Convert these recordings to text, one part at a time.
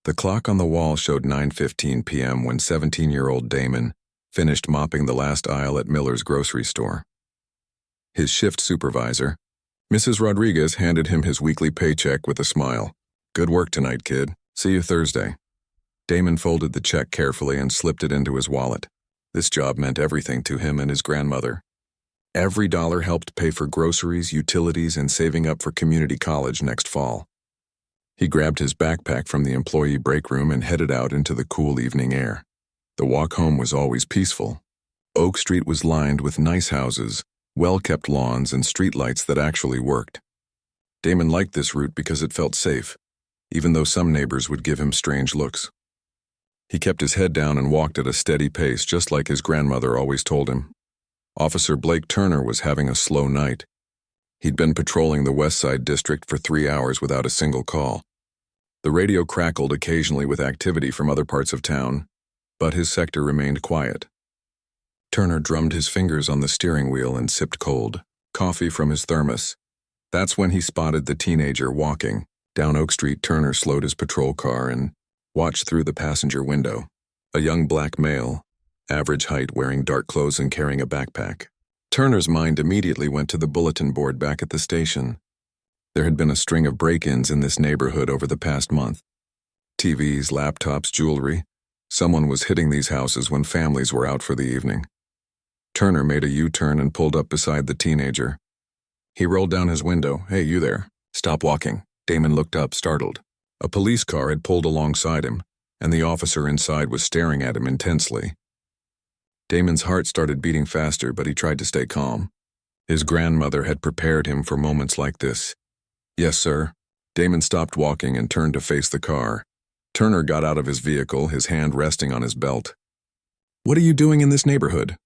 The clock on the wall showed 9:15 p.m. when 17-year-old Damon finished mopping the last aisle at Miller's grocery store. His shift supervisor, Mrs. Rodriguez, handed him his weekly paycheck with a smile. "Good work tonight, kid. See you Thursday." Damon folded the check carefully and slipped it into his wallet. This job meant everything to him and his grandmother. Every dollar helped pay for groceries, utilities, and saving up for community college next fall. He grabbed his backpack from the employee break room and headed out into the cool evening air. The walk home was always peaceful. Oak Street was lined with nice houses, well-kept lawns, and streetlights that actually worked. Damon liked this route because it felt safe, even though some neighbors would give him strange looks. He kept his head down and walked at a steady pace, just like his grandmother always told him. Officer Blake Turner was having a slow night. He'd been patrolling the West Side District for 3 hours without a single call. The radio crackled occasionally with activity from other parts of town, but his sector remained quiet. Turner drummed his fingers on the steering wheel and sipped cold coffee from his thermos. That's when he spotted the teenager walking. Down Oak Street, Turner slowed his patrol car and watched through the passenger window. A young black male, average height, wearing dark clothes and carrying a backpack. Turner's mind immediately went to the bulletin board back at the station. There had been a string of break-ins in this neighborhood over the past month. TVs, laptops, jewelry. Someone was hitting these houses when families were out for the evening. Turner made a U-turn and pulled up beside the teenager. He rolled down his window. "Hey, you there. Stop walking." Damon looked up, startled. A police car had pulled alongside him, and the officer inside was staring at him intensely. Damon's heart started beating faster, but he tried to stay calm. His grandmother had prepared him for moments like this. "Yes, sir." Damon stopped walking and turned to face the car. Turner got out of his vehicle, his hand resting on his belt. "What are you doing in this neighborhood?"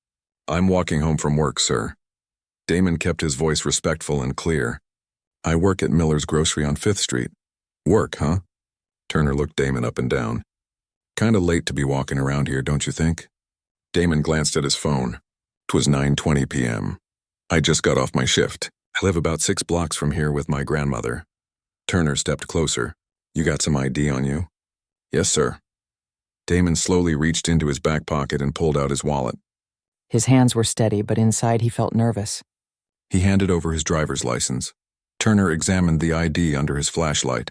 "I'm walking home from work, sir." Damon kept his voice respectful and clear. "I work at Miller's Grocery on 5th Street. "Work, huh?" Turner looked Damon up and down. "Kinda late to be walking around here, don't you think?" Damon glanced at his phone. 'Twas 9:20 p.m. "I just got off my shift. I live about 6 blocks from here with my grandmother." Turner stepped closer. "You got some ID on you?" "Yes, sir." Damon slowly reached into his back pocket and pulled out his wallet. His hands were steady, but inside he felt nervous. He handed over his driver's license. Turner examined the ID under his flashlight.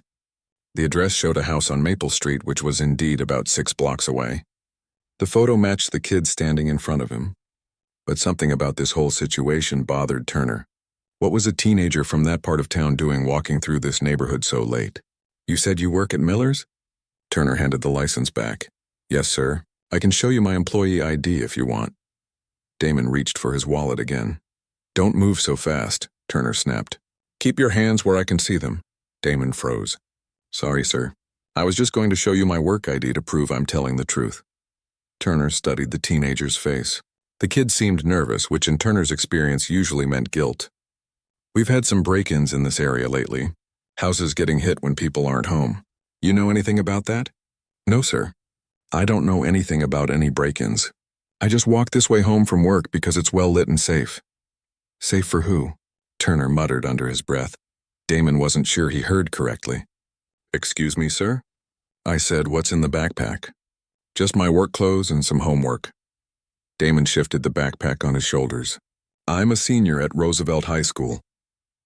The address showed a house on Maple Street, which was indeed about 6 blocks away. The photo matched the kid standing in front of him. But something about this whole situation bothered Turner. What was a teenager from that part of town doing walking through this neighborhood so late? "You said you work at Miller's?" Turner handed the license back. "Yes, sir. I can show you my employee ID if you want." Damon reached for his wallet again. "Don't move so fast," Turner snapped. "Keep your hands where I can see them." Damon froze. "Sorry, sir. I was just going to show you my work ID to prove I'm telling the truth." Turner studied the teenager's face. The kid seemed nervous, which in Turner's experience usually meant guilt. "We've had some break-ins in this area lately. Houses getting hit when people aren't home. You know anything about that?" "No, sir. I don't know anything about any break-ins. I just walk this way home from work because it's well lit and safe." "Safe for who?" Turner muttered under his breath. Damon wasn't sure he heard correctly. "Excuse me, sir?" I said, "What's in the backpack?" "Just my work clothes and some homework." Damon shifted the backpack on his shoulders. "I'm a senior at Roosevelt High School."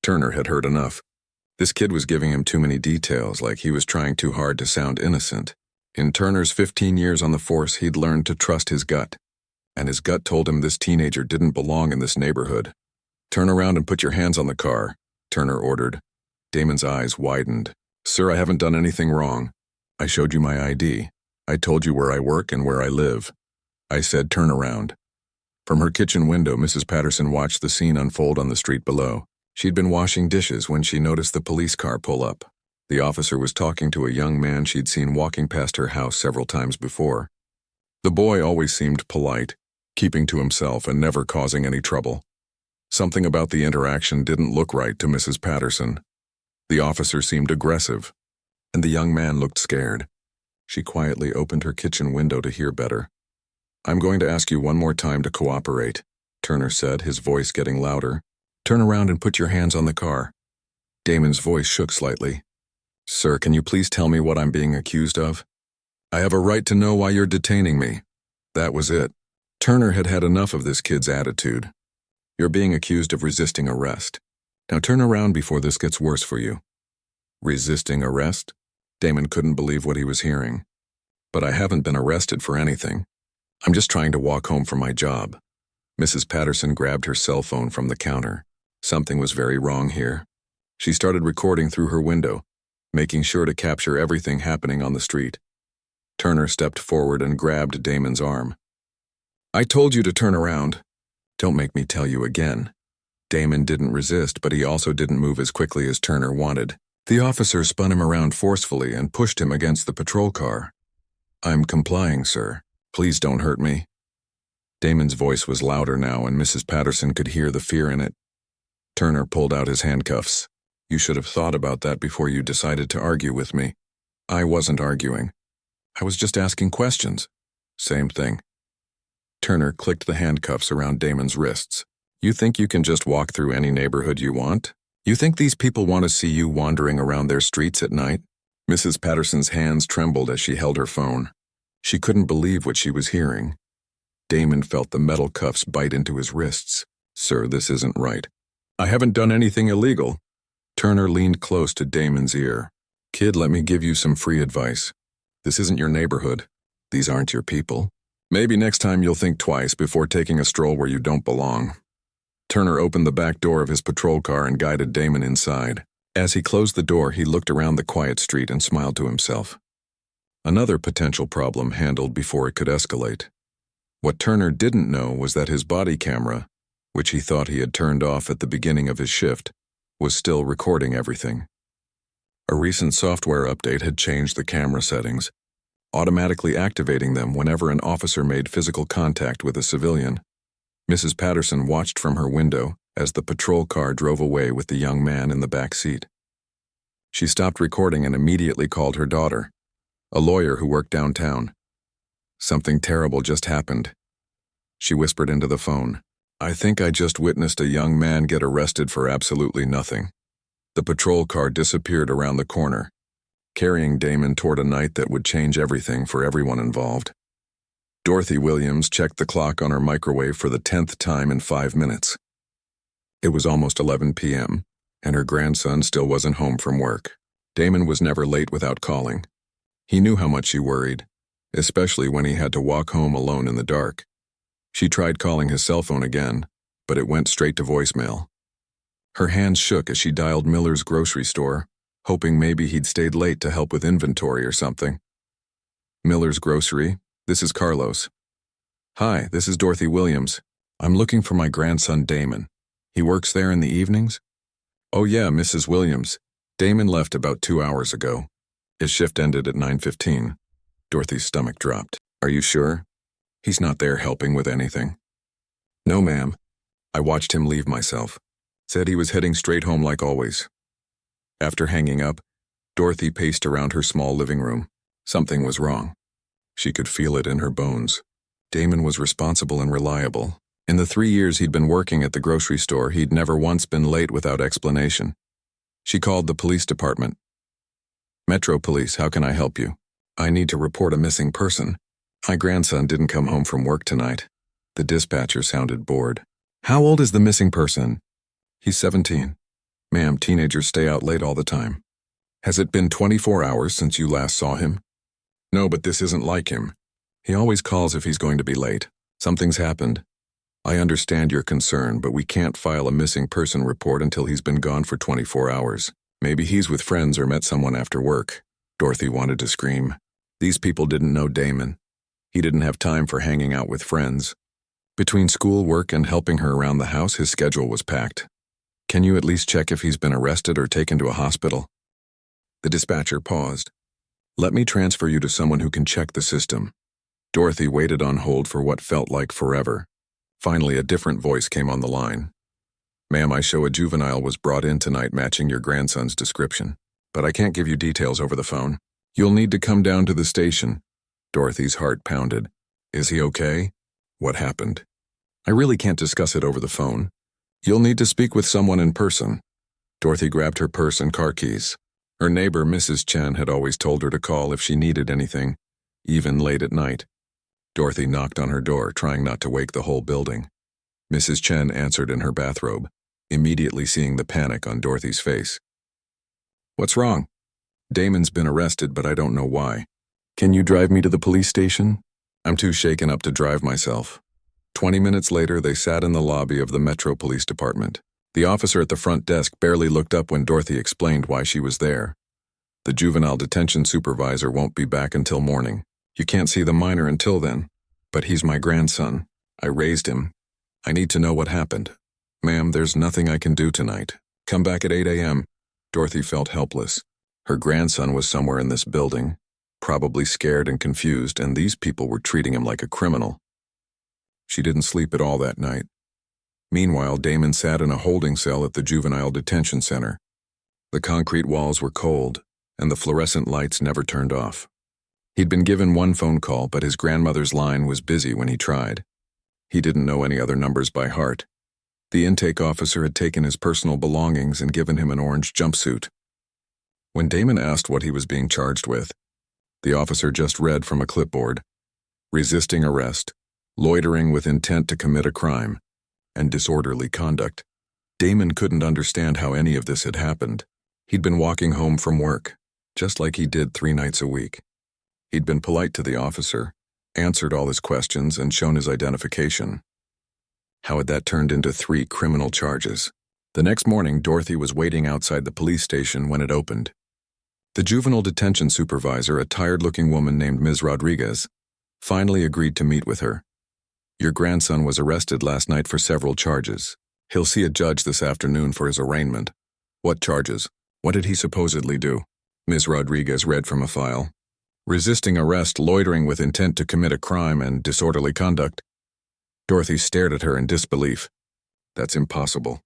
Turner had heard enough. This kid was giving him too many details, like he was trying too hard to sound innocent. In Turner's 15 years on the force, he'd learned to trust his gut. And his gut told him this teenager didn't belong in this neighborhood. "Turn around and put your hands on the car," Turner ordered. Damon's eyes widened. "Sir, I haven't done anything wrong. I showed you my ID. I told you where I work and where I live." I said, "Turn around." From her kitchen window, Mrs. Patterson watched the scene unfold on the street below. She'd been washing dishes when she noticed the police car pull up. The officer was talking to a young man she'd seen walking past her house several times before. The boy always seemed polite, keeping to himself and never causing any trouble. Something about the interaction didn't look right to Mrs. Patterson. The officer seemed aggressive, and the young man looked scared. She quietly opened her kitchen window to hear better. "I'm going to ask you one more time to cooperate," Turner said, his voice getting louder. "Turn around and put your hands on the car." Damon's voice shook slightly. "Sir, can you please tell me what I'm being accused of?" I have a right to know why you're detaining me. That was it. Turner had had enough of this kid's attitude. You're being accused of resisting arrest. Now turn around before this gets worse for you. Resisting arrest? Damon couldn't believe what he was hearing. But I haven't been arrested for anything. I'm just trying to walk home from my job. Mrs. Patterson grabbed her cell phone from the counter. Something was very wrong here. She started recording through her window, making sure to capture everything happening on the street. Turner stepped forward and grabbed Damon's arm. I told you to turn around. Don't make me tell you again. Damon didn't resist, but he also didn't move as quickly as Turner wanted. The officer spun him around forcefully and pushed him against the patrol car. I'm complying, sir. Please don't hurt me. Damon's voice was louder now, and Mrs. Patterson could hear the fear in it. Turner pulled out his handcuffs. You should have thought about that before you decided to argue with me. I wasn't arguing. I was just asking questions. Same thing. Turner clicked the handcuffs around Damon's wrists. You think you can just walk through any neighborhood you want? You think these people want to see you wandering around their streets at night? Mrs. Patterson's hands trembled as she held her phone. She couldn't believe what she was hearing. Damon felt the metal cuffs bite into his wrists. Sir, this isn't right. I haven't done anything illegal. Turner leaned close to Damon's ear. Kid, let me give you some free advice. This isn't your neighborhood. These aren't your people. Maybe next time you'll think twice before taking a stroll where you don't belong. Turner opened the back door of his patrol car and guided Damon inside. As he closed the door, he looked around the quiet street and smiled to himself. Another potential problem handled before it could escalate. What Turner didn't know was that his body camera, which he thought he had turned off at the beginning of his shift, was still recording everything. A recent software update had changed the camera settings, automatically activating them whenever an officer made physical contact with a civilian. Mrs. Patterson watched from her window as the patrol car drove away with the young man in the back seat. She stopped recording and immediately called her daughter, a lawyer who worked downtown. Something terrible just happened. She whispered into the phone. I think I just witnessed a young man get arrested for absolutely nothing. The patrol car disappeared around the corner, carrying Damon toward a night that would change everything for everyone involved. Dorothy Williams checked the clock on her microwave for the 10th time in 5 minutes. It was almost 11 p.m., and her grandson still wasn't home from work. Damon was never late without calling. He knew how much she worried, especially when he had to walk home alone in the dark. She tried calling his cell phone again, but it went straight to voicemail. Her hands shook as she dialed Miller's grocery store, hoping maybe he'd stayed late to help with inventory or something. Miller's grocery, this is Carlos. Hi, this is Dorothy Williams. I'm looking for my grandson Damon. He works there in the evenings? Oh yeah, Mrs. Williams. Damon left about 2 hours ago. His shift ended at 9:15. Dorothy's stomach dropped. Are you sure? He's not there helping with anything. No, ma'am. I watched him leave myself. Said he was heading straight home like always. After hanging up, Dorothy paced around her small living room. Something was wrong. She could feel it in her bones. Damon was responsible and reliable. In the 3 years he'd been working at the grocery store, he'd never once been late without explanation. She called the police department. Metro Police, how can I help you? I need to report a missing person. My grandson didn't come home from work tonight. The dispatcher sounded bored. How old is the missing person? He's 17. Ma'am, teenagers stay out late all the time. Has it been 24 hours since you last saw him? No, but this isn't like him. He always calls if he's going to be late. Something's happened. I understand your concern, but we can't file a missing person report until he's been gone for 24 hours. Maybe he's with friends or met someone after work. Dorothy wanted to scream. These people didn't know Damon. He didn't have time for hanging out with friends. Between school, work, and helping her around the house, his schedule was packed. Can you at least check if he's been arrested or taken to a hospital? The dispatcher paused. Let me transfer you to someone who can check the system. Dorothy waited on hold for what felt like forever. Finally, a different voice came on the line. Ma'am, I show a juvenile was brought in tonight matching your grandson's description, but I can't give you details over the phone. You'll need to come down to the station. Dorothy's heart pounded. Is he okay? What happened? I really can't discuss it over the phone. You'll need to speak with someone in person. Dorothy grabbed her purse and car keys. Her neighbor, Mrs. Chen, had always told her to call if she needed anything, even late at night. Dorothy knocked on her door, trying not to wake the whole building. Mrs. Chen answered in her bathrobe, immediately seeing the panic on Dorothy's face. "What's wrong?" "Damon's been arrested, but I don't know why. Can you drive me to the police station?" "I'm too shaken up to drive myself." 20 minutes later, they sat in the lobby of the Metro Police Department. The officer at the front desk barely looked up when Dorothy explained why she was there. "The juvenile detention supervisor won't be back until morning. You can't see the minor until then. But he's my grandson. I raised him. I need to know what happened." "Ma'am, there's nothing I can do tonight. Come back at 8 a.m. Dorothy felt helpless. Her grandson was somewhere in this building, probably scared and confused, and these people were treating him like a criminal. She didn't sleep at all that night. Meanwhile, Damon sat in a holding cell at the juvenile detention center. The concrete walls were cold, and the fluorescent lights never turned off. He'd been given one phone call, but his grandmother's line was busy when he tried. He didn't know any other numbers by heart. The intake officer had taken his personal belongings and given him an orange jumpsuit. When Damon asked what he was being charged with, the officer just read from a clipboard: resisting arrest, loitering with intent to commit a crime, and disorderly conduct. Damon couldn't understand how any of this had happened. He'd been walking home from work, just like he did 3 nights a week. He'd been polite to the officer, answered all his questions, and shown his identification. How had that turned into 3 criminal charges? The next morning, Dorothy was waiting outside the police station when it opened. The juvenile detention supervisor, a tired-looking woman named Ms. Rodriguez, finally agreed to meet with her. "Your grandson was arrested last night for several charges. He'll see a judge this afternoon for his arraignment." "What charges? What did he supposedly do?" Ms. Rodriguez read from a file. "Resisting arrest, loitering with intent to commit a crime, and disorderly conduct." Dorothy stared at her in disbelief. "That's impossible.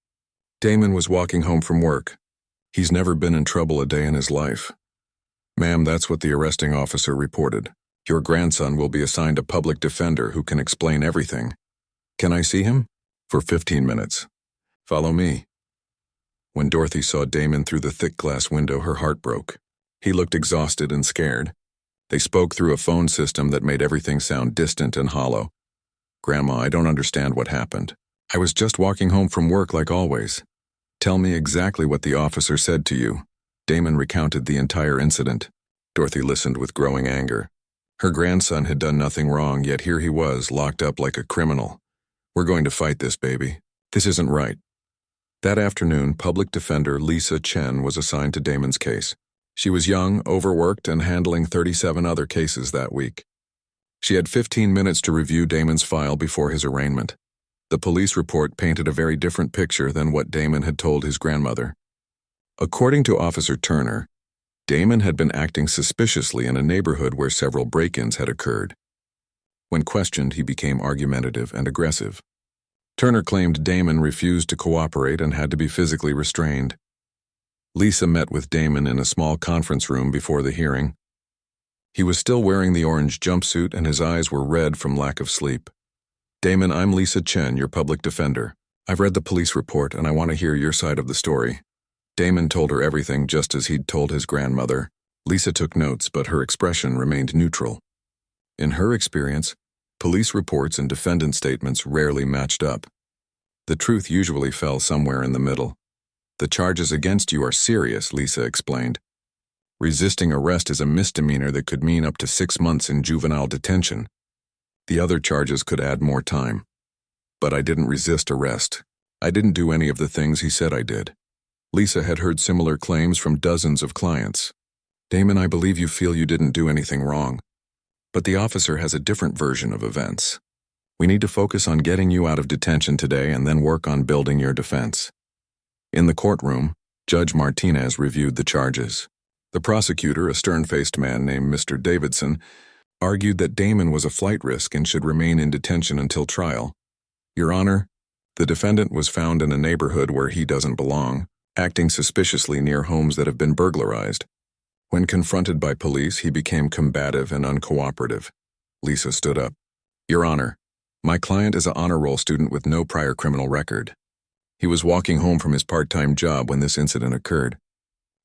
Damon was walking home from work. He's never been in trouble a day in his life." "Ma'am, that's what the arresting officer reported. Your grandson will be assigned a public defender who can explain everything." "Can I see him?" "For 15 minutes. Follow me." When Dorothy saw Damon through the thick glass window, her heart broke. He looked exhausted and scared. They spoke through a phone system that made everything sound distant and hollow. "Grandma, I don't understand what happened. I was just walking home from work like always." "Tell me exactly what the officer said to you." Damon recounted the entire incident. Dorothy listened with growing anger. Her grandson had done nothing wrong, yet here he was, locked up like a criminal. "We're going to fight this, baby. This isn't right." That afternoon, public defender Lisa Chen was assigned to Damon's case. She was young, overworked, and handling 37 other cases that week. She had 15 minutes to review Damon's file before his arraignment. The police report painted a very different picture than what Damon had told his grandmother. According to Officer Turner, Damon had been acting suspiciously in a neighborhood where several break-ins had occurred. When questioned, he became argumentative and aggressive. Turner claimed Damon refused to cooperate and had to be physically restrained. Lisa met with Damon in a small conference room before the hearing. He was still wearing the orange jumpsuit and his eyes were red from lack of sleep. "Damon, I'm Lisa Chen, your public defender. I've read the police report and I want to hear your side of the story." Damon told her everything just as he'd told his grandmother. Lisa took notes, but her expression remained neutral. In her experience, police reports and defendant statements rarely matched up. The truth usually fell somewhere in the middle. "The charges against you are serious," Lisa explained. "Resisting arrest is a misdemeanor that could mean up to 6 months in juvenile detention. The other charges could add more time. But I didn't resist arrest. I didn't do any of the things he said I did." Lisa had heard similar claims from dozens of clients. "Damon, I believe you feel you didn't do anything wrong. But the officer has a different version of events. We need to focus on getting you out of detention today and then work on building your defense." In the courtroom, Judge Martinez reviewed the charges. The prosecutor, a stern-faced man named Mr. Davidson, argued that Damon was a flight risk and should remain in detention until trial. "Your Honor, the defendant was found in a neighborhood where he doesn't belong, acting suspiciously near homes that have been burglarized. When confronted by police, he became combative and uncooperative." Lisa stood up. "Your Honor, my client is an honor roll student with no prior criminal record. He was walking home from his part-time job when this incident occurred.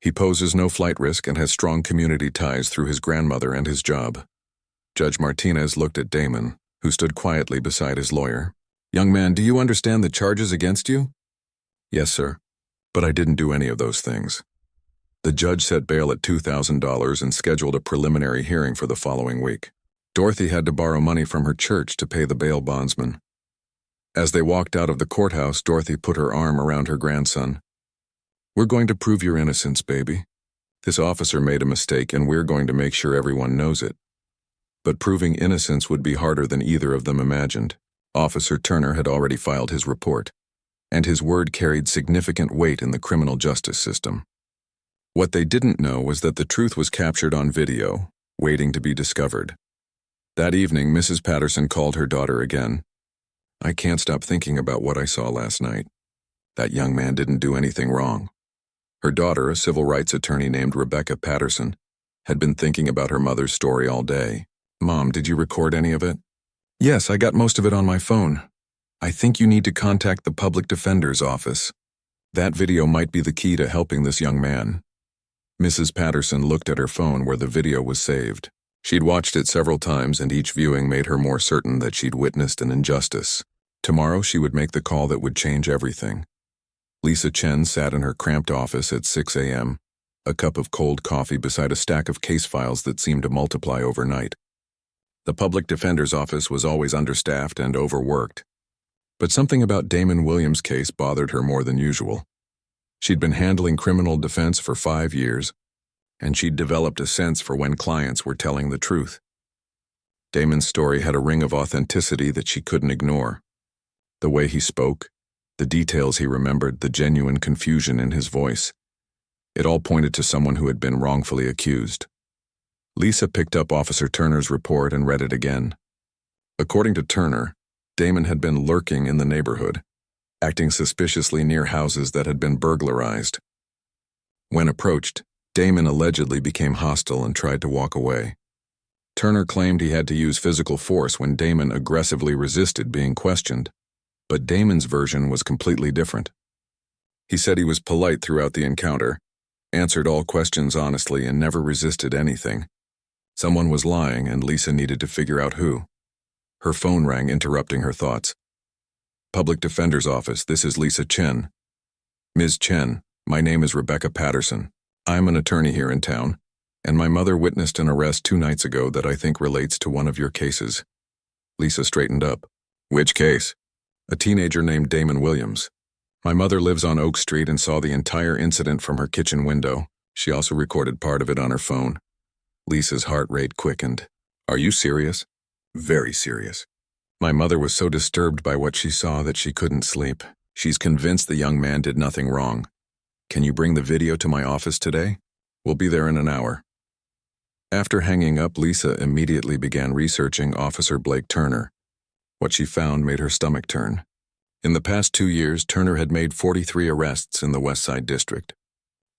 He poses no flight risk and has strong community ties through his grandmother and his job." Judge Martinez looked at Damon, who stood quietly beside his lawyer. "Young man, do you understand the charges against you?" "Yes, sir. But I didn't do any of those things." The judge set bail at $2,000 and scheduled a preliminary hearing for the following week. Dorothy had to borrow money from her church to pay the bail bondsman. As they walked out of the courthouse, Dorothy put her arm around her grandson. "We're going to prove your innocence, baby. This officer made a mistake, and we're going to make sure everyone knows it." But proving innocence would be harder than either of them imagined. Officer Turner had already filed his report, and his word carried significant weight in the criminal justice system. What they didn't know was that the truth was captured on video, waiting to be discovered. That evening, Mrs. Patterson called her daughter again. "I can't stop thinking about what I saw last night. That young man didn't do anything wrong." Her daughter, a civil rights attorney named Rebecca Patterson, had been thinking about her mother's story all day. "Mom, did you record any of it?" "Yes, I got most of it on my phone. I think you need to contact the public defender's office. That video might be the key to helping this young man." Mrs. Patterson looked at her phone where the video was saved. She'd watched it several times, and each viewing made her more certain that she'd witnessed an injustice. Tomorrow she would make the call that would change everything. Lisa Chen sat in her cramped office at 6 a.m., a cup of cold coffee beside a stack of case files that seemed to multiply overnight. The public defender's office was always understaffed and overworked. But something about Damon Williams' case bothered her more than usual. She'd been handling criminal defense for 5 years, and she'd developed a sense for when clients were telling the truth. Damon's story had a ring of authenticity that she couldn't ignore. The way he spoke, the details he remembered, the genuine confusion in his voice. It all pointed to someone who had been wrongfully accused. Lisa picked up Officer Turner's report and read it again. According to Turner, Damon had been lurking in the neighborhood, acting suspiciously near houses that had been burglarized. When approached, Damon allegedly became hostile and tried to walk away. Turner claimed he had to use physical force when Damon aggressively resisted being questioned, but Damon's version was completely different. He said he was polite throughout the encounter, answered all questions honestly, and never resisted anything. Someone was lying, and Lisa needed to figure out who. Her phone rang, interrupting her thoughts. "Public Defender's Office, this is Lisa Chen." "Ms. Chen, my name is Rebecca Patterson. I'm an attorney here in town, and my mother witnessed an arrest 2 nights ago that I think relates to one of your cases." Lisa straightened up. "Which case?" "A teenager named Damon Williams. My mother lives on Oak Street and saw the entire incident from her kitchen window. She also recorded part of it on her phone." Lisa's heart rate quickened. "Are you serious?" "Very serious. My mother was so disturbed by what she saw that she couldn't sleep. She's convinced the young man did nothing wrong. Can you bring the video to my office today? We'll be there in an hour." After hanging up, Lisa immediately began researching Officer Blake Turner. What she found made her stomach turn. In the past 2 years, Turner had made 43 arrests in the West Side District.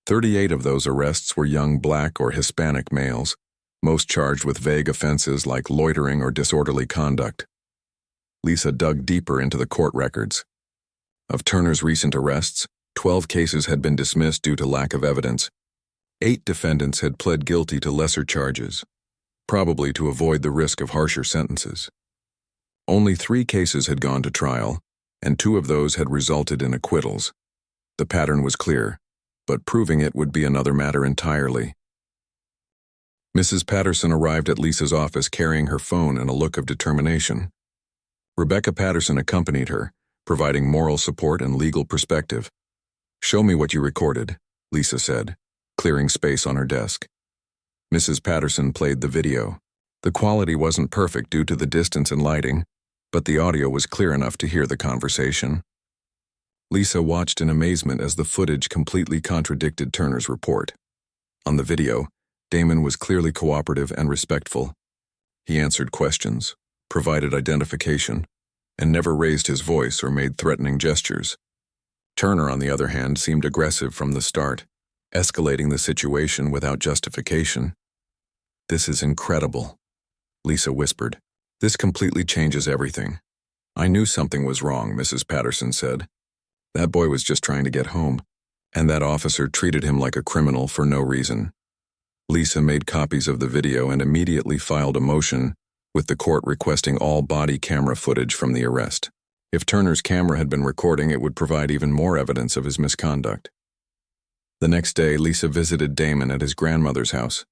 38 of those arrests were young Black or Hispanic males, most charged with vague offenses like loitering or disorderly conduct. Lisa dug deeper into the court records. Of Turner's recent arrests, 12 cases had been dismissed due to lack of evidence. 8 defendants had pled guilty to lesser charges, probably to avoid the risk of harsher sentences. Only 3 cases had gone to trial, and 2 of those had resulted in acquittals. The pattern was clear, but proving it would be another matter entirely. Mrs. Patterson arrived at Lisa's office carrying her phone and a look of determination. Rebecca Patterson accompanied her, providing moral support and legal perspective. "Show me what you recorded," Lisa said, clearing space on her desk. Mrs. Patterson played the video. The quality wasn't perfect due to the distance and lighting, but the audio was clear enough to hear the conversation. Lisa watched in amazement as the footage completely contradicted Turner's report. On the video, Damon was clearly cooperative and respectful. He answered questions, provided identification, and never raised his voice or made threatening gestures. Turner, on the other hand, seemed aggressive from the start, escalating the situation without justification. "This is incredible," Lisa whispered. "This completely changes everything." "I knew something was wrong," Mrs. Patterson said. "That boy was just trying to get home, and that officer treated him like a criminal for no reason." Lisa made copies of the video and immediately filed a motion with the court requesting all body camera footage from the arrest. If Turner's camera had been recording, it would provide even more evidence of his misconduct. The next day, Lisa visited Damon at his grandmother's house.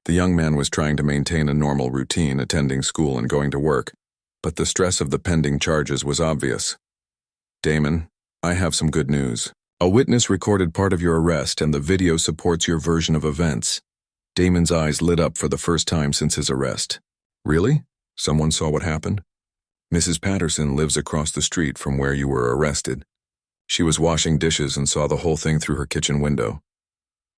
The young man was trying to maintain a normal routine, attending school and going to work, but the stress of the pending charges was obvious. "Damon, I have some good news. A witness recorded part of your arrest and the video supports your version of events." Damon's eyes lit up for the first time since his arrest. "Really? Someone saw what happened?" "Mrs. Patterson lives across the street from where you were arrested. She was washing dishes and saw the whole thing through her kitchen window."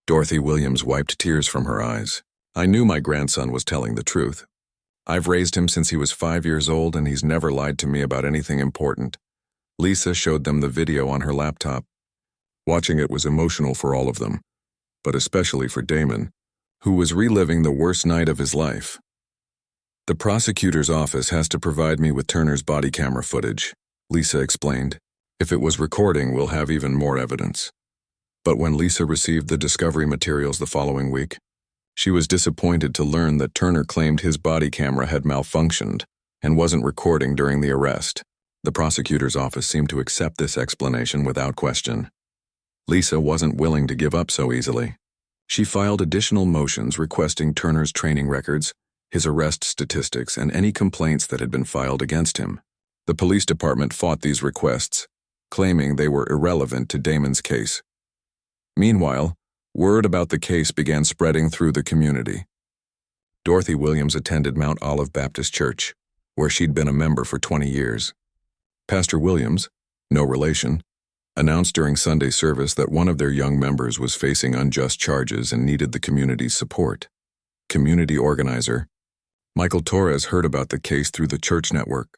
Dorothy Williams wiped tears from her eyes. "I knew my grandson was telling the truth. I've raised him since he was 5 years old and he's never lied to me about anything important." Lisa showed them the video on her laptop. Watching it was emotional for all of them, but especially for Damon, who was reliving the worst night of his life. "The prosecutor's office has to provide me with Turner's body camera footage," Lisa explained. "If it was recording, we'll have even more evidence." But when Lisa received the discovery materials the following week, she was disappointed to learn that Turner claimed his body camera had malfunctioned and wasn't recording during the arrest. The prosecutor's office seemed to accept this explanation without question. Lisa wasn't willing to give up so easily. She filed additional motions requesting Turner's training records, his arrest statistics, and any complaints that had been filed against him. The police department fought these requests, claiming they were irrelevant to Damon's case. Meanwhile, word about the case began spreading through the community. Dorothy Williams attended Mount Olive Baptist Church, where she'd been a member for 20 years. Pastor Williams, no relation, announced during Sunday service that one of their young members was facing unjust charges and needed the community's support. Community organizer Michael Torres heard about the case through the church network.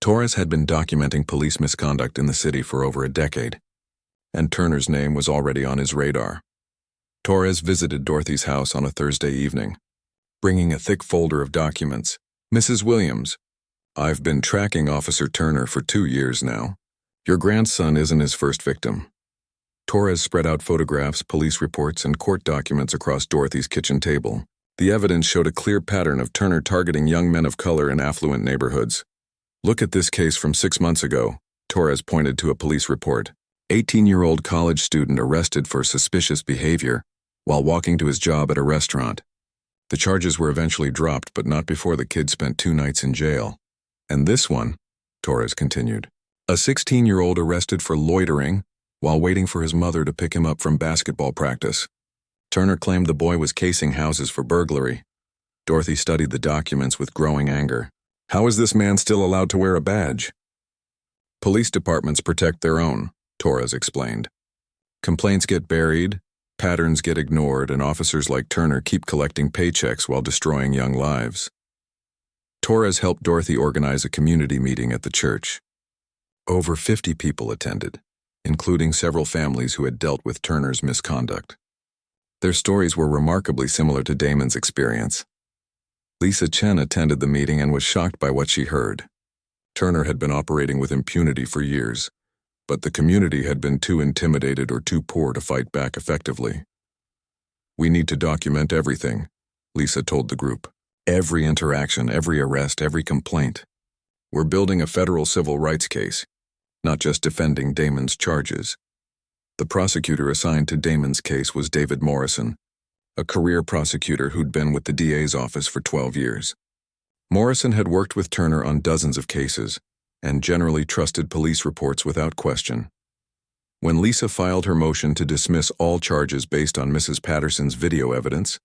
Torres had been documenting police misconduct in the city for over a decade, and Turner's name was already on his radar. Torres visited Dorothy's house on a Thursday evening, bringing a thick folder of documents. "Mrs. Williams, I've been tracking Officer Turner for 2 years now. Your grandson isn't his first victim." Torres spread out photographs, police reports, and court documents across Dorothy's kitchen table. The evidence showed a clear pattern of Turner targeting young men of color in affluent neighborhoods. "Look at this case from 6 months ago," Torres pointed to a police report. 18-year-old college student arrested for suspicious behavior while walking to his job at a restaurant. The charges were eventually dropped, but not before the kid spent 2 nights in jail. "And this one," Torres continued, "a 16-year-old arrested for loitering while waiting for his mother to pick him up from basketball practice. Turner claimed the boy was casing houses for burglary." Dorothy studied the documents with growing anger. "How is this man still allowed to wear a badge?" "Police departments protect their own," Torres explained. "Complaints get buried, patterns get ignored, and officers like Turner keep collecting paychecks while destroying young lives." Torres helped Dorothy organize a community meeting at the church. Over 50 people attended, including several families who had dealt with Turner's misconduct. Their stories were remarkably similar to Damon's experience. Lisa Chen attended the meeting and was shocked by what she heard. Turner had been operating with impunity for years, but the community had been too intimidated or too poor to fight back effectively. "We need to document everything," Lisa told the group. "Every interaction, every arrest, every complaint. We're building a federal civil rights case, not just defending Damon's charges." The prosecutor assigned to Damon's case was David Morrison, a career prosecutor who'd been with the DA's office for 12 years. Morrison had worked with Turner on dozens of cases and generally trusted police reports without question. When Lisa filed her motion to dismiss all charges based on Mrs. Patterson's video evidence,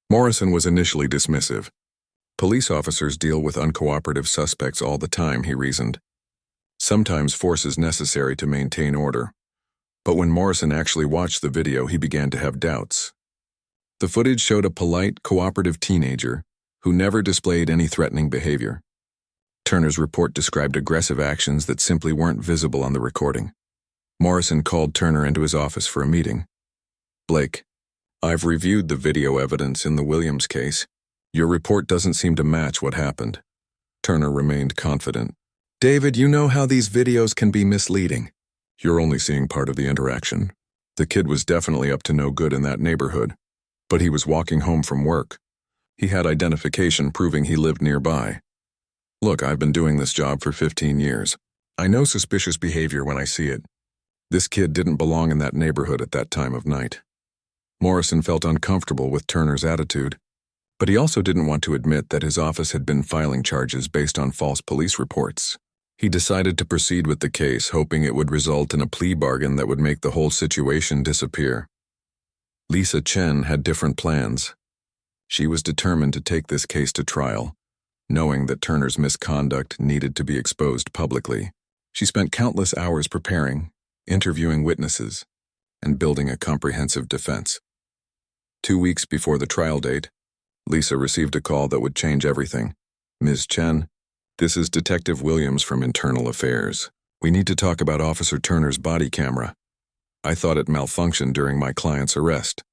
Morrison was initially dismissive. "Police officers deal with uncooperative suspects all the time," he reasoned. "Sometimes force is necessary to maintain order." But when Morrison actually watched the video, he began to have doubts. The footage showed a polite, cooperative teenager who never displayed any threatening behavior. Turner's report described aggressive actions that simply weren't visible on the recording. Morrison called Turner into his office for a meeting. "Blake, I've reviewed the video evidence in the Williams case. Your report doesn't seem to match what happened." Turner remained confident. "David, you know how these videos can be misleading. You're only seeing part of the interaction. The kid was definitely up to no good in that neighborhood, but he was walking home from work. He had identification proving he lived nearby. Look, I've been doing this job for 15 years. I know suspicious behavior when I see it. This kid didn't belong in that neighborhood at that time of night. Morrison felt uncomfortable with Turner's attitude, but he also didn't want to admit that his office had been filing charges based on false police reports. He decided to proceed with the case, hoping it would result in a plea bargain that would make the whole situation disappear. Lisa Chen had different plans. She was determined to take this case to trial, knowing that Turner's misconduct needed to be exposed publicly. She spent countless hours preparing, interviewing witnesses, and building a comprehensive defense. 2 weeks before the trial date, Lisa received a call that would change everything. "Ms. Chen, this is Detective Williams from Internal Affairs. We need to talk about Officer Turner's body camera. I thought it malfunctioned during my client's arrest."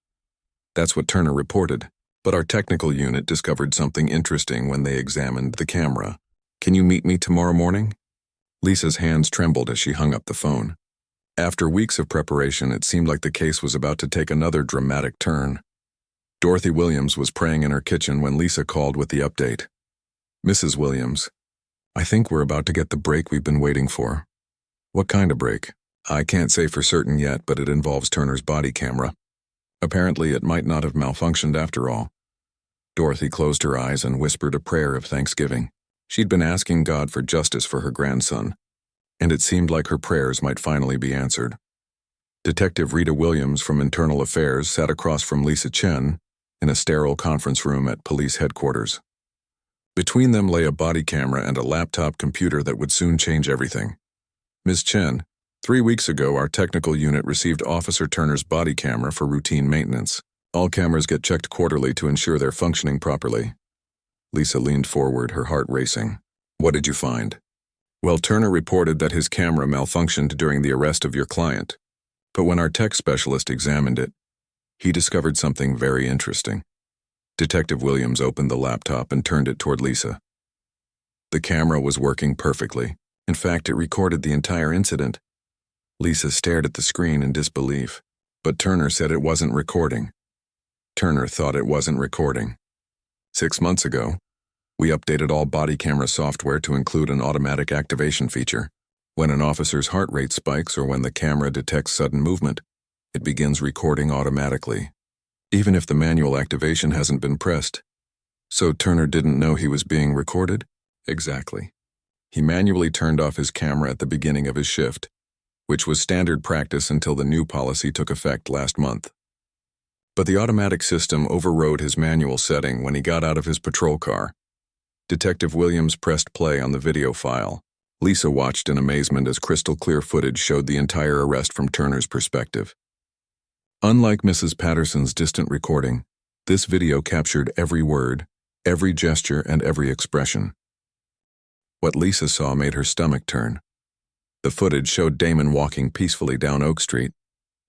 That's what Turner reported, but our technical unit discovered something interesting when they examined the camera. "Can you meet me tomorrow morning?" Lisa's hands trembled as she hung up the phone. After weeks of preparation, it seemed like the case was about to take another dramatic turn. Dorothy Williams was praying in her kitchen when Lisa called with the update. "Mrs. Williams, I think we're about to get the break we've been waiting for." "What kind of break?" "I can't say for certain yet, but it involves Turner's body camera. Apparently, it might not have malfunctioned after all." Dorothy closed her eyes and whispered a prayer of thanksgiving. She'd been asking God for justice for her grandson, and it seemed like her prayers might finally be answered. Detective Rita Williams from Internal Affairs sat across from Lisa Chen in a sterile conference room at police headquarters. Between them lay a body camera and a laptop computer that would soon change everything. "Ms. Chen, 3 weeks ago our technical unit received Officer Turner's body camera for routine maintenance. All cameras get checked quarterly to ensure they're functioning properly." Lisa leaned forward, her heart racing. "What did you find?" "Well, Turner reported that his camera malfunctioned during the arrest of your client, but when our tech specialist examined it, he discovered something very interesting." Detective Williams opened the laptop and turned it toward Lisa. The camera was working perfectly. In fact, it recorded the entire incident. Lisa stared at the screen in disbelief, but Turner said it wasn't recording. Turner thought it wasn't recording. 6 months ago, we updated all body camera software to include an automatic activation feature. When an officer's heart rate spikes or when the camera detects sudden movement, it begins recording automatically, even if the manual activation hasn't been pressed. So Turner didn't know he was being recorded? Exactly. He manually turned off his camera at the beginning of his shift, which was standard practice until the new policy took effect last month. But the automatic system overrode his manual setting when he got out of his patrol car. Detective Williams pressed play on the video file. Lisa watched in amazement as crystal-clear footage showed the entire arrest from Turner's perspective. Unlike Mrs. Patterson's distant recording, this video captured every word, every gesture, and every expression. What Lisa saw made her stomach turn. The footage showed Damon walking peacefully down Oak Street,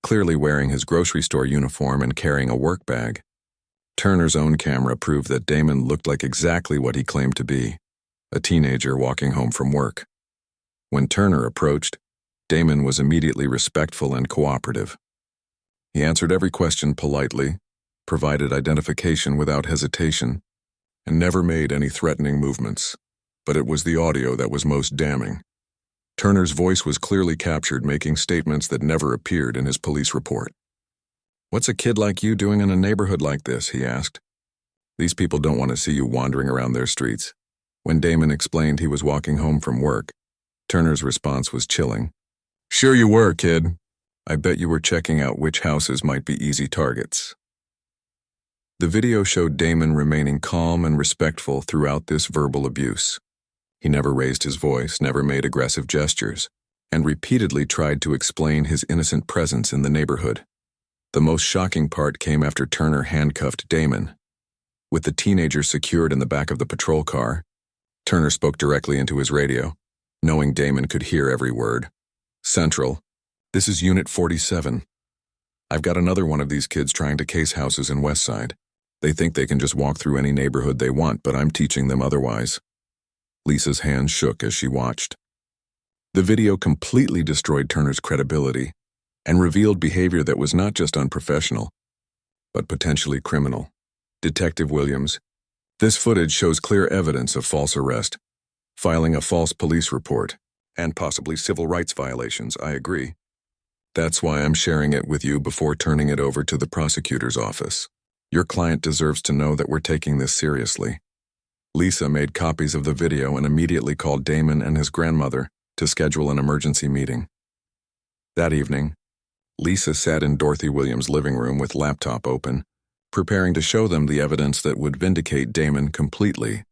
clearly wearing his grocery store uniform and carrying a work bag. Turner's own camera proved that Damon looked like exactly what he claimed to be, a teenager walking home from work. When Turner approached, Damon was immediately respectful and cooperative. He answered every question politely, provided identification without hesitation, and never made any threatening movements. But it was the audio that was most damning. Turner's voice was clearly captured, making statements that never appeared in his police report. "What's a kid like you doing in a neighborhood like this?" he asked. "These people don't want to see you wandering around their streets." When Damon explained he was walking home from work, Turner's response was chilling. "Sure you were, kid. I bet you were checking out which houses might be easy targets." The video showed Damon remaining calm and respectful throughout this verbal abuse. He never raised his voice, never made aggressive gestures, and repeatedly tried to explain his innocent presence in the neighborhood. The most shocking part came after Turner handcuffed Damon. With the teenager secured in the back of the patrol car, Turner spoke directly into his radio, knowing Damon could hear every word. "Central, this is Unit 47. I've got another one of these kids trying to case houses in Westside. They think they can just walk through any neighborhood they want, but I'm teaching them otherwise." Lisa's hands shook as she watched. The video completely destroyed Turner's credibility and revealed behavior that was not just unprofessional, but potentially criminal. "Detective Williams, This footage shows clear evidence of false arrest, filing a false police report, and possibly civil rights violations, I agree. That's why I'm sharing it with you before turning it over to the prosecutor's office. Your client deserves to know that we're taking this seriously. Lisa made copies of the video and immediately called Damon and his grandmother to schedule an emergency meeting. That evening, Lisa sat in Dorothy Williams' living room with laptop open, preparing to show them the evidence that would vindicate Damon completely.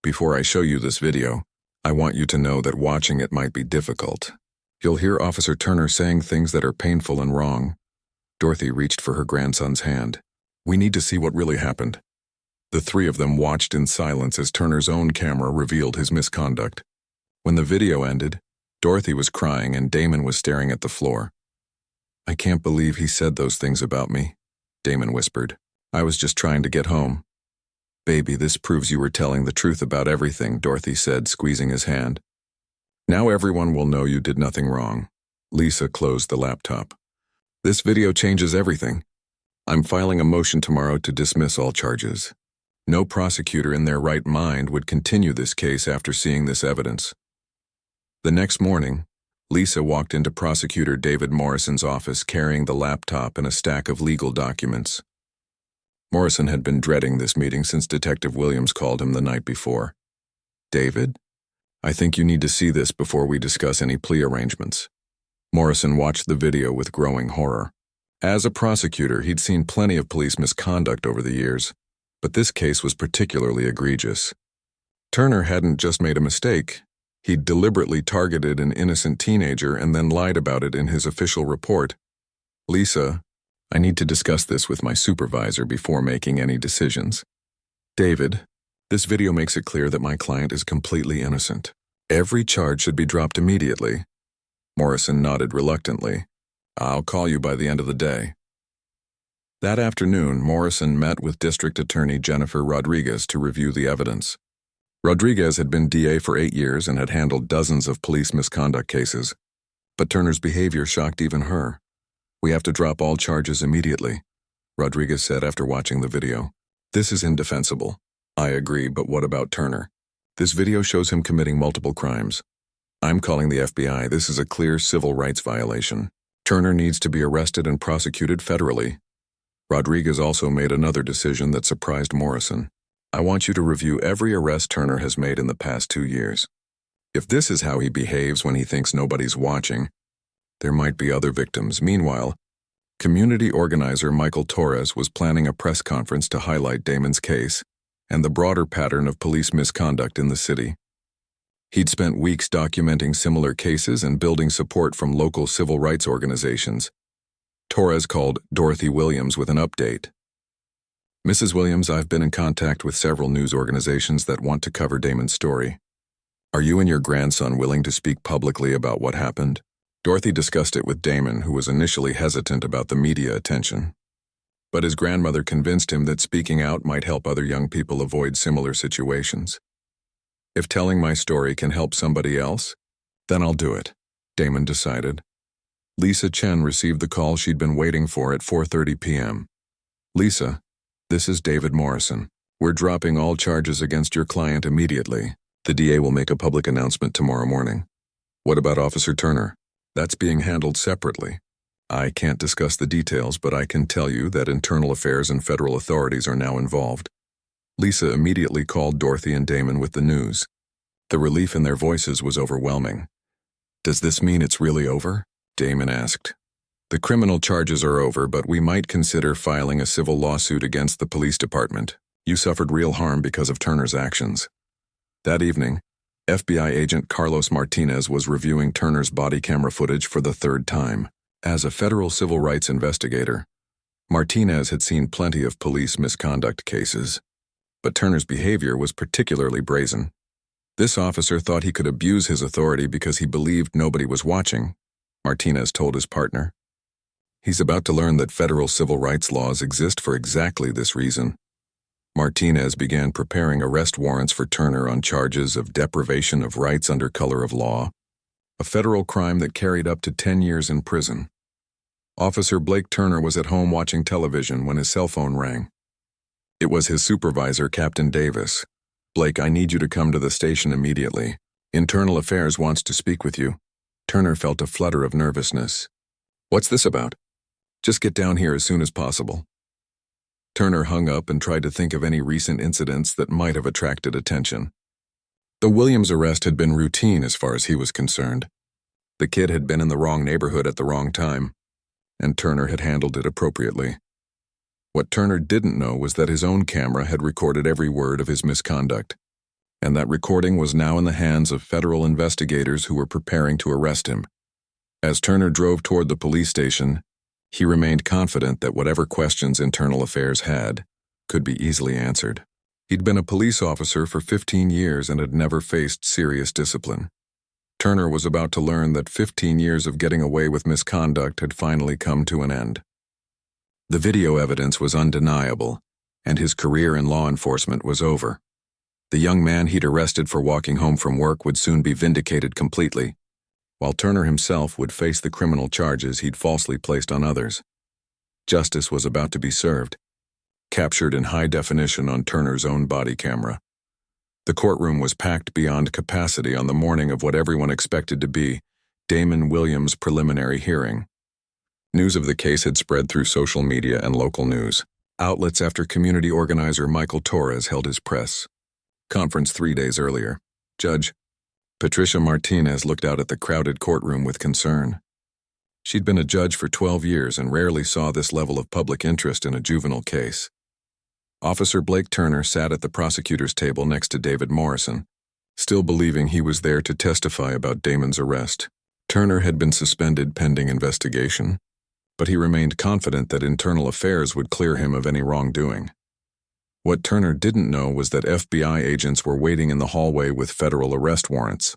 Before I show you this video, I want you to know that watching it might be difficult. You'll hear Officer Turner saying things that are painful and wrong. Dorothy reached for her grandson's hand. We need to see what really happened. The three of them watched in silence as Turner's own camera revealed his misconduct. When the video ended, Dorothy was crying and Damon was staring at the floor. I can't believe he said those things about me, Damon whispered. I was just trying to get home. Baby, this proves you were telling the truth about everything, Dorothy said, squeezing his hand. Now everyone will know you did nothing wrong. Lisa closed the laptop. This video changes everything. I'm filing a motion tomorrow to dismiss all charges. No prosecutor in their right mind would continue this case after seeing this evidence. The next morning, Lisa walked into Prosecutor David Morrison's office carrying the laptop and a stack of legal documents. Morrison had been dreading this meeting since Detective Williams called him the night before. David, I think you need to see this before we discuss any plea arrangements. Morrison watched the video with growing horror. As a prosecutor, he'd seen plenty of police misconduct over the years, but this case was particularly egregious. Turner hadn't just made a mistake. He'd deliberately targeted an innocent teenager and then lied about it in his official report. Lisa, I need to discuss this with my supervisor before making any decisions. David, this video makes it clear that my client is completely innocent. Every charge should be dropped immediately. Morrison nodded reluctantly. I'll call you by the end of the day. That afternoon, Morrison met with District Attorney Jennifer Rodriguez to review the evidence. Rodriguez had been DA for 8 years and had handled dozens of police misconduct cases. But Turner's behavior shocked even her. We have to drop all charges immediately, Rodriguez said after watching the video. This is indefensible. I agree, but what about Turner? This video shows him committing multiple crimes. I'm calling the FBI. This is a clear civil rights violation. Turner needs to be arrested and prosecuted federally. Rodriguez also made another decision that surprised Morrison. I want you to review every arrest Turner has made in the past 2 years. If this is how he behaves when he thinks nobody's watching, there might be other victims. Meanwhile, community organizer Michael Torres was planning a press conference to highlight Damon's case and the broader pattern of police misconduct in the city. He'd spent weeks documenting similar cases and building support from local civil rights organizations. Torres called Dorothy Williams with an update. Mrs. Williams, I've been in contact with several news organizations that want to cover Damon's story. Are you and your grandson willing to speak publicly about what happened? Dorothy discussed it with Damon, who was initially hesitant about the media attention. But his grandmother convinced him that speaking out might help other young people avoid similar situations. If telling my story can help somebody else, then I'll do it, Damon decided. Lisa Chen received the call she'd been waiting for at 4:30 p.m. Lisa, this is David Morrison. We're dropping all charges against your client immediately. The DA will make a public announcement tomorrow morning. What about Officer Turner? That's being handled separately. I can't discuss the details, but I can tell you that internal affairs and federal authorities are now involved. Lisa immediately called Dorothy and Damon with the news. The relief in their voices was overwhelming. Does this mean it's really over? Damon asked. The criminal charges are over, but we might consider filing a civil lawsuit against the police department. You suffered real harm because of Turner's actions. That evening, FBI agent Carlos Martinez was reviewing Turner's body camera footage for the 3rd time. As a federal civil rights investigator, Martinez had seen plenty of police misconduct cases, but Turner's behavior was particularly brazen. This officer thought he could abuse his authority because he believed nobody was watching, Martinez told his partner. He's about to learn that federal civil rights laws exist for exactly this reason. Martinez began preparing arrest warrants for Turner on charges of deprivation of rights under color of law, a federal crime that carried up to 10 years in prison. Officer Blake Turner was at home watching television when his cell phone rang. It was his supervisor, Captain Davis. "Blake, I need you to come to the station immediately. Internal Affairs wants to speak with you." Turner felt a flutter of nervousness. "What's this about?" "Just get down here as soon as possible." Turner hung up and tried to think of any recent incidents that might have attracted attention. The Williams arrest had been routine as far as he was concerned. The kid had been in the wrong neighborhood at the wrong time, and Turner had handled it appropriately. What Turner didn't know was that his own camera had recorded every word of his misconduct, and that recording was now in the hands of federal investigators who were preparing to arrest him. As Turner drove toward the police station, he remained confident that whatever questions Internal Affairs had could be easily answered. He'd been a police officer for 15 years and had never faced serious discipline. Turner was about to learn that 15 years of getting away with misconduct had finally come to an end. The video evidence was undeniable, and his career in law enforcement was over. The young man he'd arrested for walking home from work would soon be vindicated completely, while Turner himself would face the criminal charges he'd falsely placed on others. Justice was about to be served, captured in high definition on Turner's own body camera. The courtroom was packed beyond capacity on the morning of what everyone expected to be Damon Williams' preliminary hearing. News of the case had spread through social media and local news outlets after community organizer Michael Torres held his press conference 3 days earlier. Judge Patricia Martinez looked out at the crowded courtroom with concern. She'd been a judge for 12 years and rarely saw this level of public interest in a juvenile case. Officer Blake Turner sat at the prosecutor's table next to David Morrison, still believing he was there to testify about Damon's arrest. Turner had been suspended pending investigation, but he remained confident that Internal Affairs would clear him of any wrongdoing. What Turner didn't know was that FBI agents were waiting in the hallway with federal arrest warrants.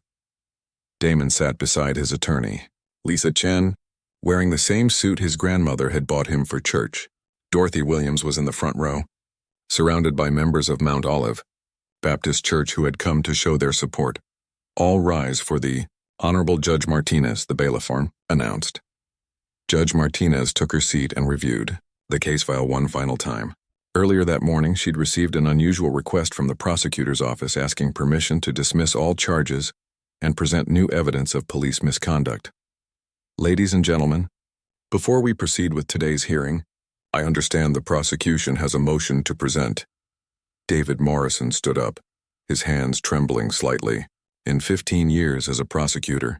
Damon sat beside his attorney, Lisa Chen, wearing the same suit his grandmother had bought him for church. Dorothy Williams was in the front row, surrounded by members of Mount Olive Baptist Church who had come to show their support. "All rise for the Honorable Judge Martinez," the bailiff announced. Judge Martinez took her seat and reviewed the case file one final time. Earlier that morning, she'd received an unusual request from the prosecutor's office asking permission to dismiss all charges and present new evidence of police misconduct. "Ladies and gentlemen, before we proceed with today's hearing, I understand the prosecution has a motion to present." David Morrison stood up, his hands trembling slightly. In 15 years as a prosecutor,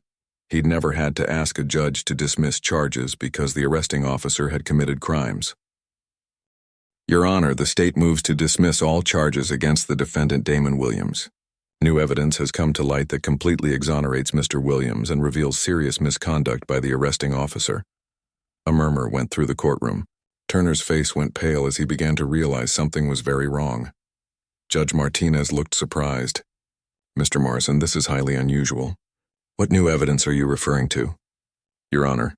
he'd never had to ask a judge to dismiss charges because the arresting officer had committed crimes. "Your Honor, the state moves to dismiss all charges against the defendant Damon Williams. New evidence has come to light that completely exonerates Mr. Williams and reveals serious misconduct by the arresting officer." A murmur went through the courtroom. Turner's face went pale as he began to realize something was very wrong. Judge Martinez looked surprised. "Mr. Morrison, this is highly unusual. What new evidence are you referring to?" "Your Honor,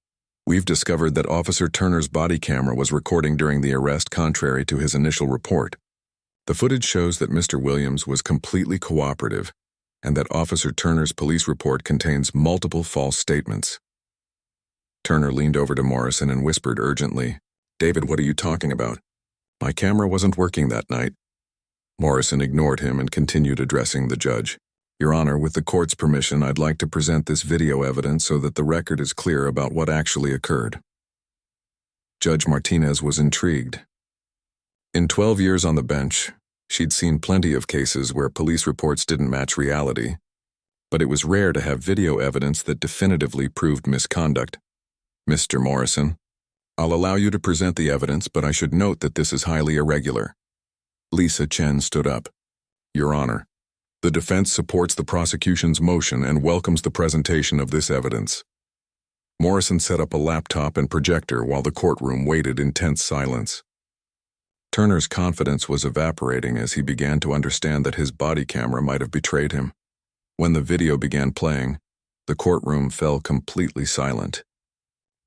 we've discovered that Officer Turner's body camera was recording during the arrest contrary to his initial report. The footage shows that Mr. Williams was completely cooperative and that Officer Turner's police report contains multiple false statements." Turner leaned over to Morrison and whispered urgently, "David, what are you talking about? My camera wasn't working that night." Morrison ignored him and continued addressing the judge. "Your Honor, with the court's permission, I'd like to present this video evidence so that the record is clear about what actually occurred." Judge Martinez was intrigued. In 12 years on the bench, she'd seen plenty of cases where police reports didn't match reality, but it was rare to have video evidence that definitively proved misconduct. "Mr. Morrison, I'll allow you to present the evidence, but I should note that this is highly irregular." Lisa Chen stood up. "Your Honor, the defense supports the prosecution's motion and welcomes the presentation of this evidence." Morrison set up a laptop and projector while the courtroom waited in tense silence. Turner's confidence was evaporating as he began to understand that his body camera might have betrayed him. When the video began playing, the courtroom fell completely silent.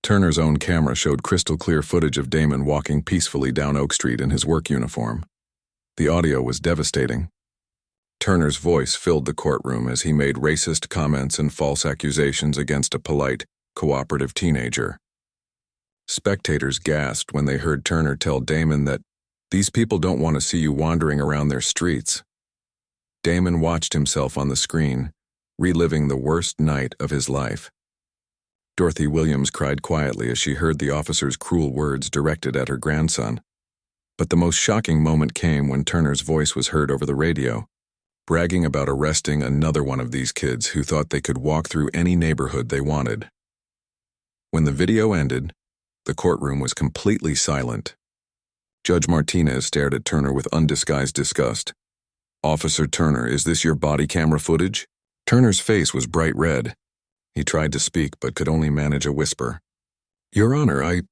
Turner's own camera showed crystal clear footage of Damon walking peacefully down Oak Street in his work uniform. The audio was devastating. Turner's voice filled the courtroom as he made racist comments and false accusations against a polite, cooperative teenager. Spectators gasped when they heard Turner tell Damon that These people don't want to see you wandering around their streets. Damon watched himself on the screen, reliving the worst night of his life. Dorothy Williams cried quietly as she heard the officer's cruel words directed at her grandson. But the most shocking moment came when Turner's voice was heard over the radio, bragging about arresting another one of these kids who thought they could walk through any neighborhood they wanted. When the video ended, the courtroom was completely silent. Judge Martinez stared at Turner with undisguised disgust. "Officer Turner, is this your body camera footage?" Turner's face was bright red. He tried to speak but could only manage a whisper. "Your Honor,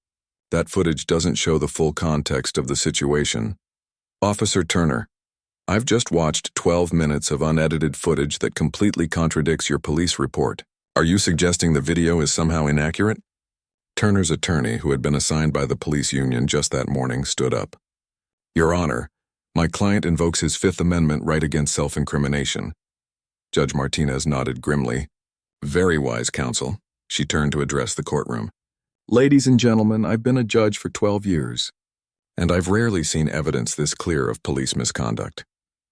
that footage doesn't show the full context of the situation. Officer Turner, I've just watched 12 minutes of unedited footage that completely contradicts your police report. Are you suggesting the video is somehow inaccurate?" Turner's attorney, who had been assigned by the police union just that morning, stood up. "Your Honor, my client invokes his Fifth Amendment right against self-incrimination." Judge Martinez nodded grimly. "Very wise, counsel." She turned to address the courtroom. "Ladies and gentlemen, I've been a judge for 12 years, and I've rarely seen evidence this clear of police misconduct.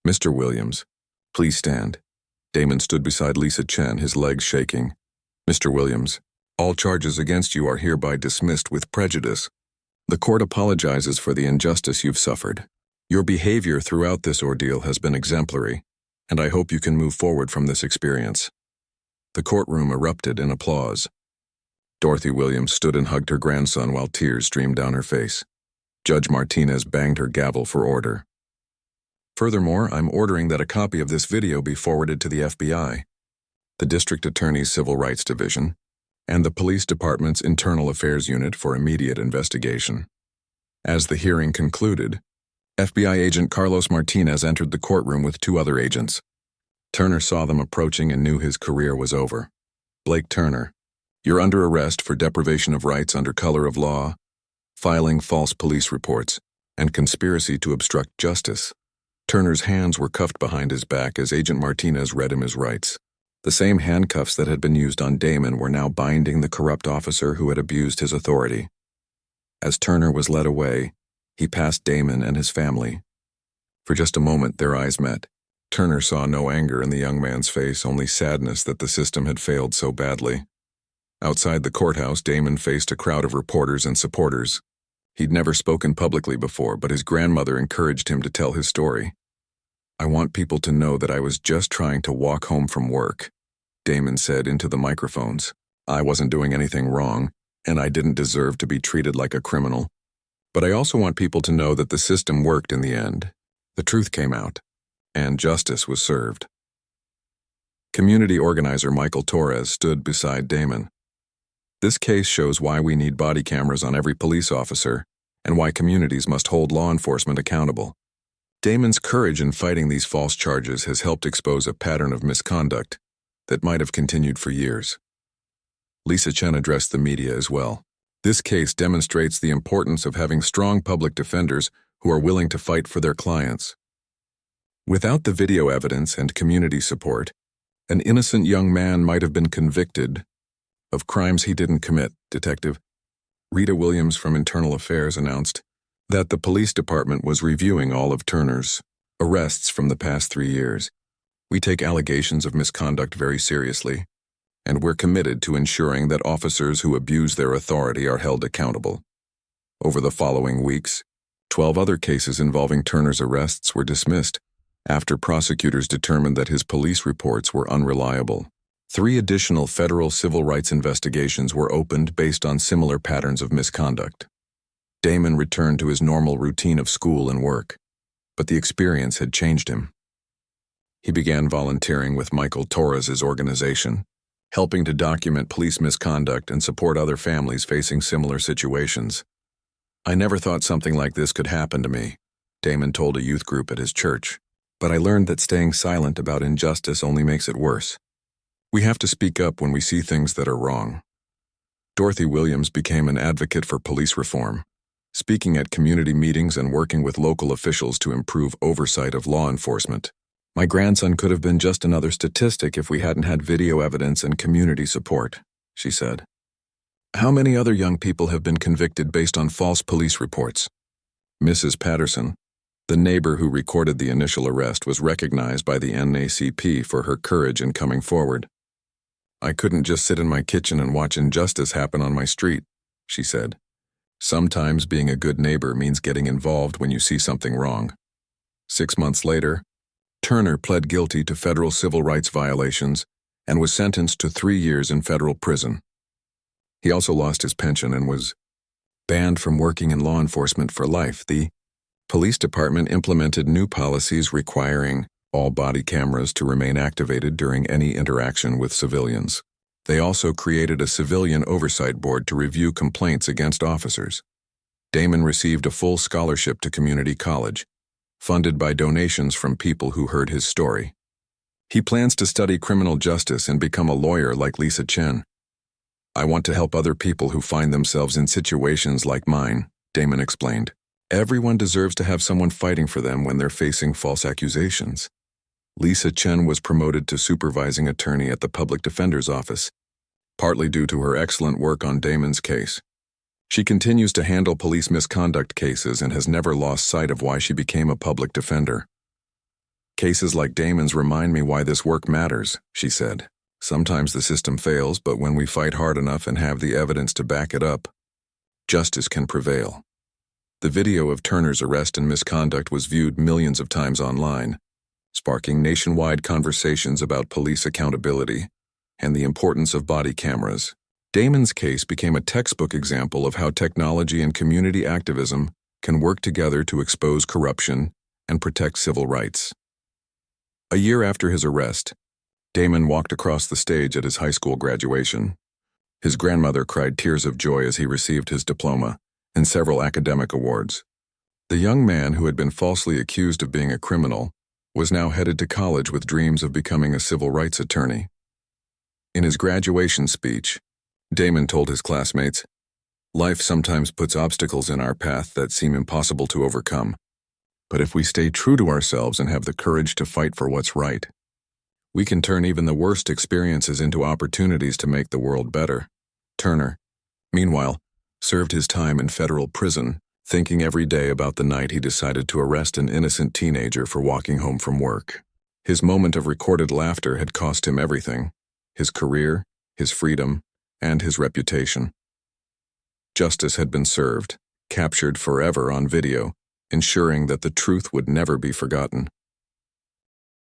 Mr. Williams, please stand." Damon stood beside Lisa Chen, his legs shaking. "Mr. Williams, all charges against you are hereby dismissed with prejudice. The court apologizes for the injustice you've suffered. Your behavior throughout this ordeal has been exemplary, and I hope you can move forward from this experience." The courtroom erupted in applause. Dorothy Williams stood and hugged her grandson while tears streamed down her face. Judge Martinez banged her gavel for order. "Furthermore, I'm ordering that a copy of this video be forwarded to the FBI, the District Attorney's Civil Rights Division, and the Police Department's Internal Affairs Unit for immediate investigation." As the hearing concluded, FBI agent Carlos Martinez entered the courtroom with 2 other agents. Turner saw them approaching and knew his career was over. "Blake Turner, you're under arrest for deprivation of rights under color of law, filing false police reports, and conspiracy to obstruct justice." Turner's hands were cuffed behind his back as Agent Martinez read him his rights. The same handcuffs that had been used on Damon were now binding the corrupt officer who had abused his authority. As Turner was led away, he passed Damon and his family. For just a moment, their eyes met. Turner saw no anger in the young man's face, only sadness that the system had failed so badly. Outside the courthouse, Damon faced a crowd of reporters and supporters. He'd never spoken publicly before, but his grandmother encouraged him to tell his story. "I want people to know that I was just trying to walk home from work," Damon said into the microphones. "I wasn't doing anything wrong, and I didn't deserve to be treated like a criminal. But I also want people to know that the system worked in the end. The truth came out, and justice was served." Community organizer Michael Torres stood beside Damon. "This case shows why we need body cameras on every police officer, and why communities must hold law enforcement accountable. Damon's courage in fighting these false charges has helped expose a pattern of misconduct that might have continued for years." Lisa Chen addressed the media as well. "This case demonstrates the importance of having strong public defenders who are willing to fight for their clients. Without the video evidence and community support, an innocent young man might have been convicted of crimes he didn't commit," Detective Rita Williams from Internal Affairs announced that the police department was reviewing all of Turner's arrests from the past 3 years. "We take allegations of misconduct very seriously, and we're committed to ensuring that officers who abuse their authority are held accountable." Over the following weeks, 12 other cases involving Turner's arrests were dismissed after prosecutors determined that his police reports were unreliable. 3 additional federal civil rights investigations were opened based on similar patterns of misconduct. Damon returned to his normal routine of school and work, but the experience had changed him. He began volunteering with Michael Torres's organization, helping to document police misconduct and support other families facing similar situations. "I never thought something like this could happen to me," Damon told a youth group at his church, "but I learned that staying silent about injustice only makes it worse. We have to speak up when we see things that are wrong." Dorothy Williams became an advocate for police reform, speaking at community meetings and working with local officials to improve oversight of law enforcement. "My grandson could have been just another statistic if we hadn't had video evidence and community support," she said. "How many other young people have been convicted based on false police reports?" Mrs. Patterson, the neighbor who recorded the initial arrest, was recognized by the NACP for her courage in coming forward. "I couldn't just sit in my kitchen and watch injustice happen on my street," she said. "Sometimes being a good neighbor means getting involved when you see something wrong." 6 months later, Turner pled guilty to federal civil rights violations and was sentenced to 3 years in federal prison. He also lost his pension and was banned from working in law enforcement for life. The police department implemented new policies requiring all body cameras to remain activated during any interaction with civilians. They also created a civilian oversight board to review complaints against officers. Damon received a full scholarship to community college, funded by donations from people who heard his story. He plans to study criminal justice and become a lawyer like Lisa Chen. "I want to help other people who find themselves in situations like mine," Damon explained. "Everyone deserves to have someone fighting for them when they're facing false accusations." Lisa Chen was promoted to supervising attorney at the public defender's office, partly due to her excellent work on Damon's case. She continues to handle police misconduct cases and has never lost sight of why she became a public defender. "Cases like Damon's remind me why this work matters," she said. "Sometimes the system fails, but when we fight hard enough and have the evidence to back it up, justice can prevail." The video of Turner's arrest and misconduct was viewed millions of times online, sparking nationwide conversations about police accountability and the importance of body cameras. Damon's case became a textbook example of how technology and community activism can work together to expose corruption and protect civil rights. A year after his arrest, Damon walked across the stage at his high school graduation. His grandmother cried tears of joy as he received his diploma and several academic awards. The young man who had been falsely accused of being a criminal was now headed to college with dreams of becoming a civil rights attorney. In his graduation speech, Damon told his classmates, "Life sometimes puts obstacles in our path that seem impossible to overcome. But if we stay true to ourselves and have the courage to fight for what's right, we can turn even the worst experiences into opportunities to make the world better." Turner, meanwhile, served his time in federal prison, thinking every day about the night he decided to arrest an innocent teenager for walking home from work. His moment of recorded laughter had cost him everything: his career, his freedom, and his reputation. Justice had been served, captured forever on video, ensuring that the truth would never be forgotten.